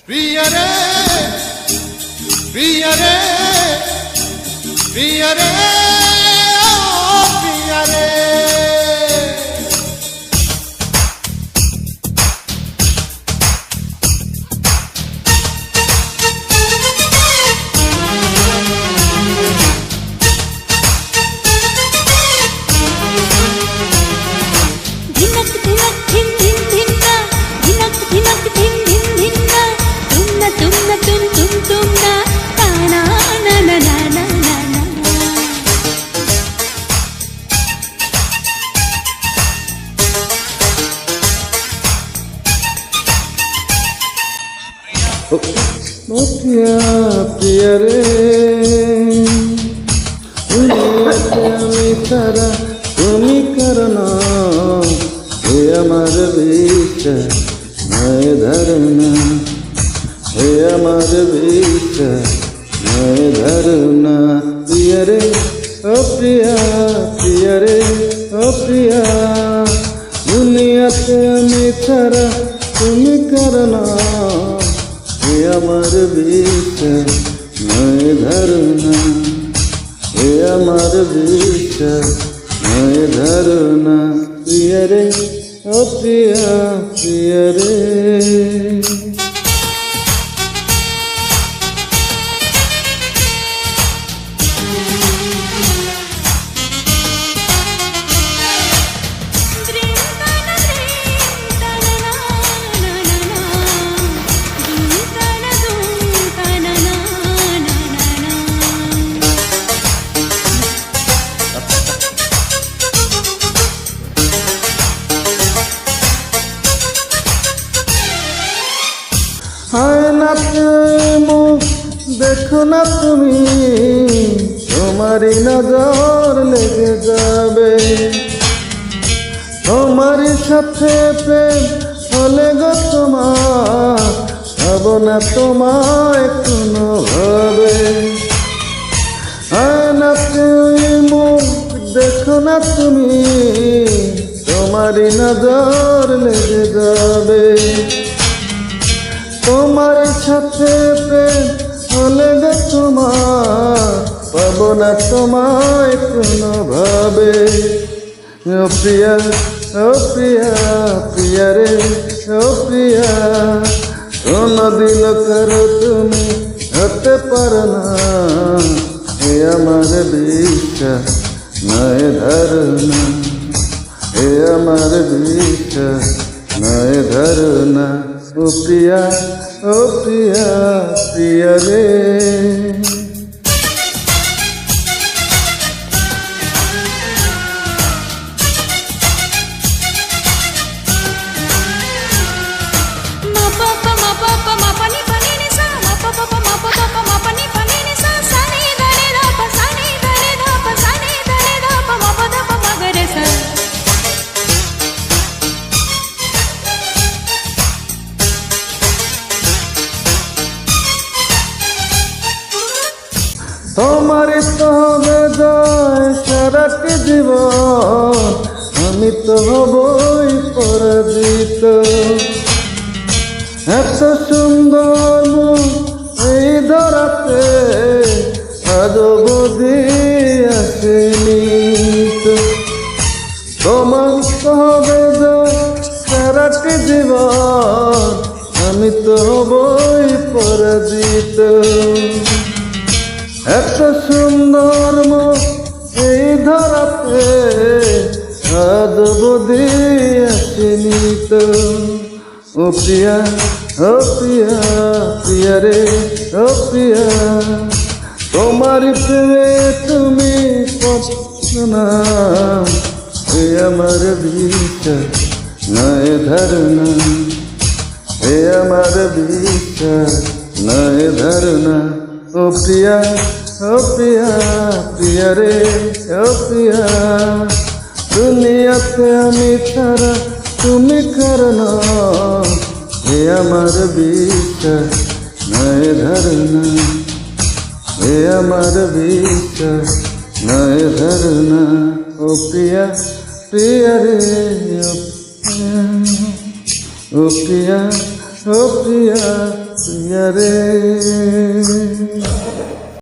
প্রিয়া রে প্রিয়া রে প্রিয়া রে ও প্রিয়া রে প্রিয়া প্রিয়া রে আমি তারা তুমি কারণ হে আমার বিশ্বাস নয় ধারণা হে আমার বিশ্বাস নয় ধারণা প্রিয়া রে ও প্রিয়া প্রিয়া রে ও প্রিয়া দুনিয়াতে আমি তারা তুমি কারণ হে আমার বিশ্বাস নয় ধারণা হে আমার বিশ্বাস নয় ধারণা প্রিয়া রে ও প্রিয়া প্রিয়া রে হয় না মুখ দেখো না তুমি তোমারই নজর লেগে যাবে তোমারই সাথে প্রেম হলে গো তোমার হব না তোমায় কোনো ভাবে হয় না মুখ দেখো না তুমি তোমারই নজর লেগে যাবে তোমার সাথে প্রেম হলে গো তোমার পাবো না তোমায় কোনো ভাবে ও প্রিয়া ও প্রিয়া প্রিয়া রে ও প্রিয়া কোনদিন কারো তুমি হতে পারো না হে আমার বিশ্বাস নয় ধারণা হে আমার বিশ্বাস নয় ধারণা ও প্রিয়া প্রিয়া রে তোমার তো হবে জয় সারাটি জীবন আমি তো হবই পরাজিত এত সুন্দর এই ধরাতে আজ বুঝি আসেনি তোমার তো হবে জয় সারাটি জীবন আমি তো হবই পরাজিত এত সুন্দর মুখ এই ধরাতে আজ বুঝি আসেনি তো ও প্রিয়া প্রিয়া রে ও প্রিয়া তোমার প্রেমে তুমি না হে আমার বিশ্বাস নয় ধারণা হে আমার বিশ্বাস নয় ধারণা ও প্রিয়া প্রিয়া রে ও প্রিয়া দুনিয়াতে আমি ছাড়া তুমি কারণ হে আমার বিশ্বাস নয় ধারণা হে আমার বিশ্বাস নয় ধারণা ও প্রিয়া রে ও প্রিয়া ও প্রিয়া প্রিয়া রে